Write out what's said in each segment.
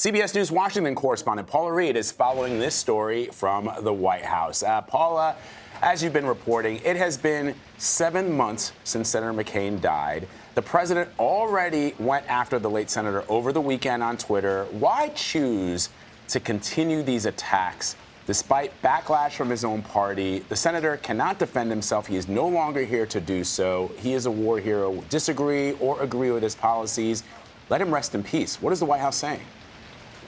CBS News Washington correspondent Paula Reid is following this story from the White House. Paula, as you've been reporting, it has been 7 months since Senator McCain died. The president already went after the late senator over the weekend on Twitter. Why choose to continue these attacks despite backlash from his own party? The senator cannot defend himself. He is no longer here to do so. He is a war hero. Disagree or agree with his policies, let him rest in peace. What is the White House saying?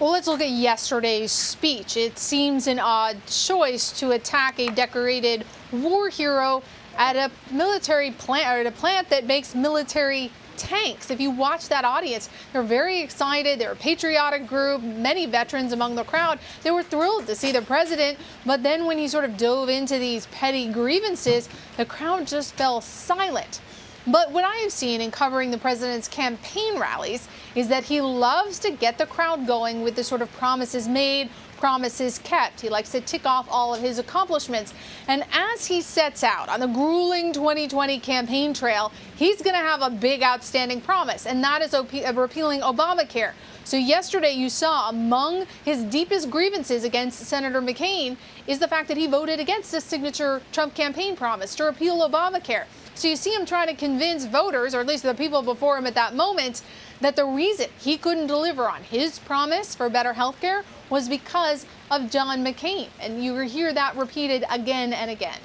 Well, let's look at yesterday's speech. It seems an odd choice to attack a decorated war hero at a military plant, or at a plant that makes military tanks. If you watch that audience, they're very excited. They're a patriotic group, many veterans among the crowd. They were thrilled to see the president, but then when he sort of dove into these petty grievances, the crowd just fell silent. But what I have seen in covering the president's campaign rallies is that he loves to get the crowd going with the sort of promises made, promises kept. He likes to tick off all of his accomplishments. And as he sets out on the grueling 2020 campaign trail, he's going to have a big outstanding promise, and that is repealing Obamacare. So yesterday you saw among his deepest grievances against Senator McCain is the fact that he voted against his signature Trump campaign promise to repeal Obamacare. So you see him trying to convince voters, or at least the people before him at that moment, that the reason he couldn't deliver on his promise for better health care was because of John McCain. And you hear that repeated again and again.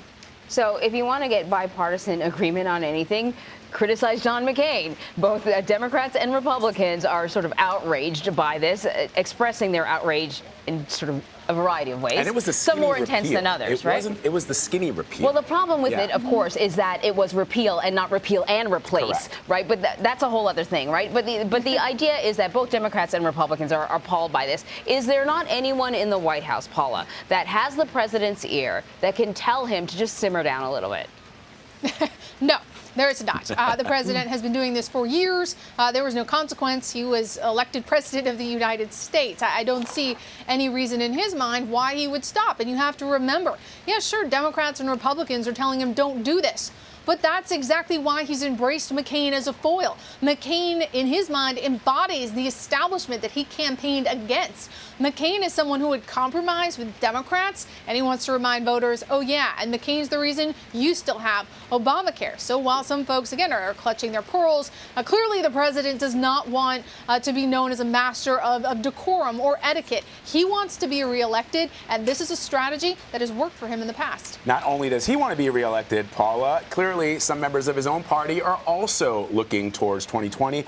So if you want to get bipartisan agreement on anything, criticize John McCain. Both Democrats and Republicans are sort of outraged by this, expressing their outrage in sort of a variety of ways. And it was the some more intense than others, right? It was the skinny repeal. Well, the problem with it, of course, is that it was repeal and not repeal and replace, correct, right? But that's a whole other thing, right? But the idea is that both Democrats and Republicans are appalled by this. Is there not anyone in the White House, Paula, that has the president's ear that can tell him to just simmer down a little bit? No. There is not. The president has been doing this for years. There was no consequence. He was elected president of the United States. I don't see any reason in his mind why he would stop. And you have to remember, yeah, sure, Democrats and Republicans are telling him don't do this. But that's exactly why he's embraced McCain as a foil. McCain, in his mind, embodies the establishment that he campaigned against. McCain is someone who would compromise with Democrats, and he wants to remind voters, oh yeah, and McCain's the reason you still have Obamacare. So while some folks, again, are clutching their pearls, clearly the president does not want to be known as a master of decorum or etiquette. He wants to be reelected, and this is a strategy that has worked for him in the past. Not only does he want to be reelected, Paula, clearly some members of his own party are also looking towards 2020.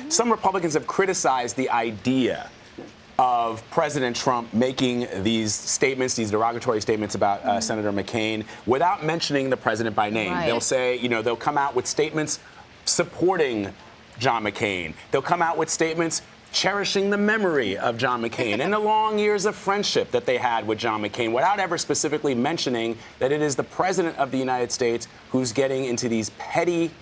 Some Republicans have criticized the idea of President Trump making these statements, these derogatory statements about Senator McCain without mentioning the president by name. Right. They'll say, they'll come out with statements supporting John McCain. They'll come out with statements cherishing the memory of John McCain and the long years of friendship that they had with John McCain without ever specifically mentioning that it is the president of the United States who's getting into these petty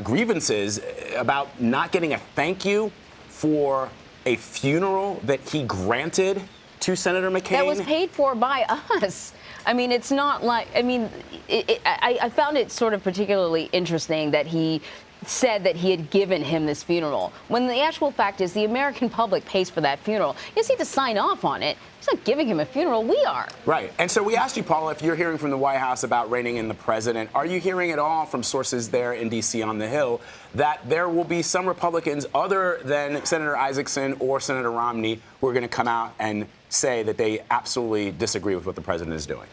grievances about not getting a thank you for a funeral that he granted to Senator McCain. That was paid for by us. I mean, it's not like, I found it sort of particularly interesting that he said that he had given him this funeral, when the actual fact is the American public pays for that funeral. You just need to sign off on it. He's not giving him a funeral. We are. Right. And so we asked you, Paula, if you're hearing from the White House about reining in the president, are you hearing at all from sources there in D.C. on the Hill that there will be some Republicans other than Senator Isaacson or Senator Romney who are going to come out and say that they absolutely disagree with what the president is doing?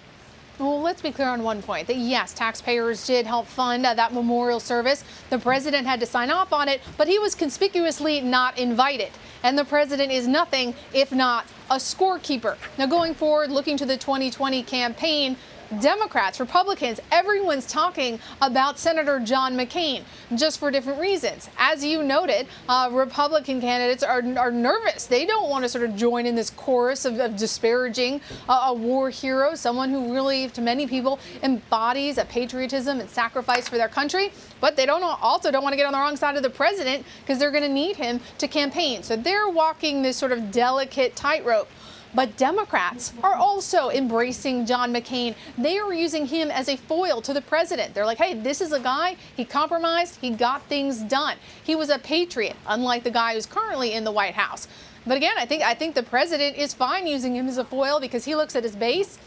Well, let's be clear on one point, that yes, taxpayers did help fund that memorial service. The president had to sign off on it, but he was conspicuously not invited. And the president is nothing if not a scorekeeper. Now, going forward, looking to the 2020 campaign, Democrats, Republicans, everyone's talking about Senator John McCain, just for different reasons. As you noted, Republican candidates are nervous. They don't want to sort of join in this chorus of disparaging a war hero, someone who really, to many people, embodies a patriotism and sacrifice for their country. But they also don't want to get on the wrong side of the president because they're going to need him to campaign. So they're walking this sort of delicate tightrope. But Democrats are also embracing John McCain. They are using him as a foil to the president. They're like, hey, this is a guy, he compromised, he got things done. He was a patriot, unlike the guy who's currently in the White House. But again, I think the president is fine using him as a foil because he looks at his base.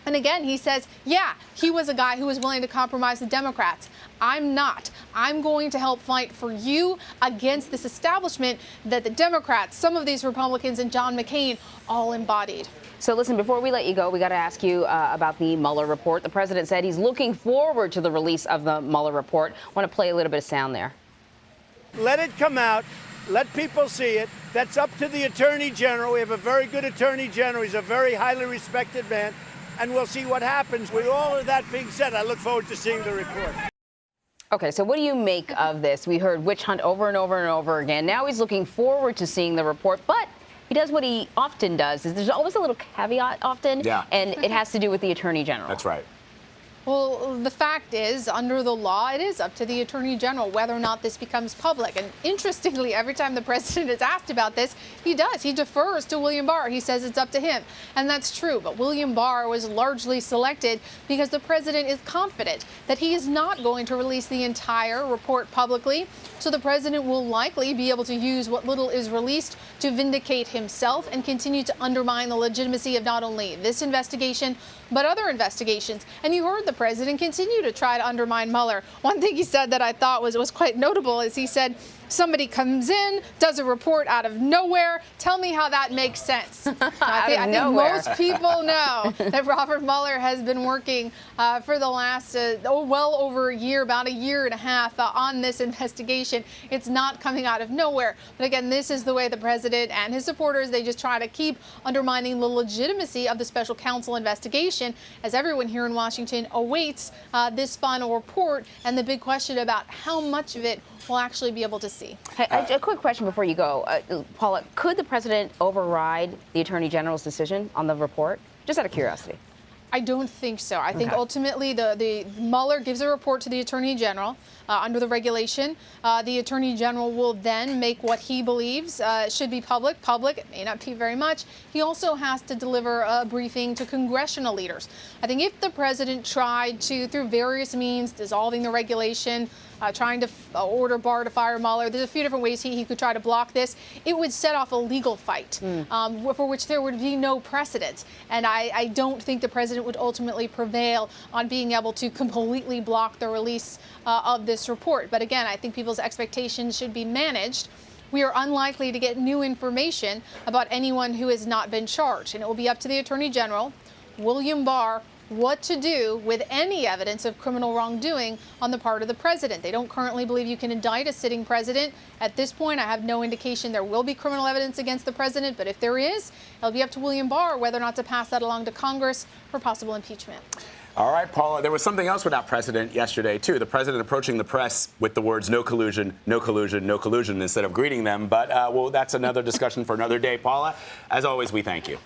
And again, he says, yeah, he was a guy who was willing to compromise the Democrats. I'm not. I'm going to help fight for you against this establishment that the Democrats, some of these Republicans, and John McCain all embodied. So listen, before we let you go, we got to ask you about the Mueller report. The president said he's looking forward to the release of the Mueller report. I want to play a little bit of sound there. Let it come out. Let people see it. That's up to the Attorney General. We have a very good Attorney General. He's a very highly respected man. And we'll see what happens. With all of that being said, I look forward to seeing the report. Okay, so what do you make of this? We heard witch hunt over and over and over again. Now he's looking forward to seeing the report, but he does what he often does. Is there's always a little caveat often, and it has to do with the Attorney General. That's right. Well, the fact is, under the law, it is up to the Attorney General whether or not this becomes public. And interestingly, every time the president is asked about this, he does. He defers to William Barr. He says it's up to him. And that's true. But William Barr was largely selected because the president is confident that he is not going to release the entire report publicly. So the president will likely be able to use what little is released to vindicate himself and continue to undermine the legitimacy of not only this investigation, but other investigations. And you heard the president continue to try to undermine Mueller. One thing he said that I thought was quite notable is he said, somebody comes in, does a report out of nowhere. Tell me how that makes sense. I think most people know that Robert Mueller has been working for the last well over a year, about a year and a half on this investigation. It's not coming out of nowhere. But again, this is the way the president and his supporters, they just try to keep undermining the legitimacy of the special counsel investigation as everyone here in Washington awaits this final report and the big question about how much of it we'll actually be able to see. Hey, a quick question before you go. Paula, could the president override the Attorney General's decision on the report? Just out of curiosity. I don't think so. I think ultimately the Mueller gives a report to the Attorney General under the regulation. The Attorney General will then make what he believes should be public. Public, it may not be very much. He also has to deliver a briefing to congressional leaders. I think if the president tried to, through various means, dissolving the regulation, trying to order Barr to fire Mueller, there's a few different ways he could try to block this. It would set off a legal fight for which there would be no precedent. And I don't think the president would ultimately prevail on being able to completely block the release of this report. But again, I think people's expectations should be managed. We are unlikely to get new information about anyone who has not been charged. And it will be up to the Attorney General, William Barr, what to do with any evidence of criminal wrongdoing on the part of the president. They don't currently believe you can indict a sitting president. At this point, I have no indication there will be criminal evidence against the president, but if there is, it'll be up to William Barr whether or not to pass that along to Congress for possible impeachment. All right, Paula, there was something else with that president yesterday, too. The president approaching the press with the words, no collusion, no collusion, no collusion, instead of greeting them. But, well, that's another discussion for another day. Paula, as always, we thank you.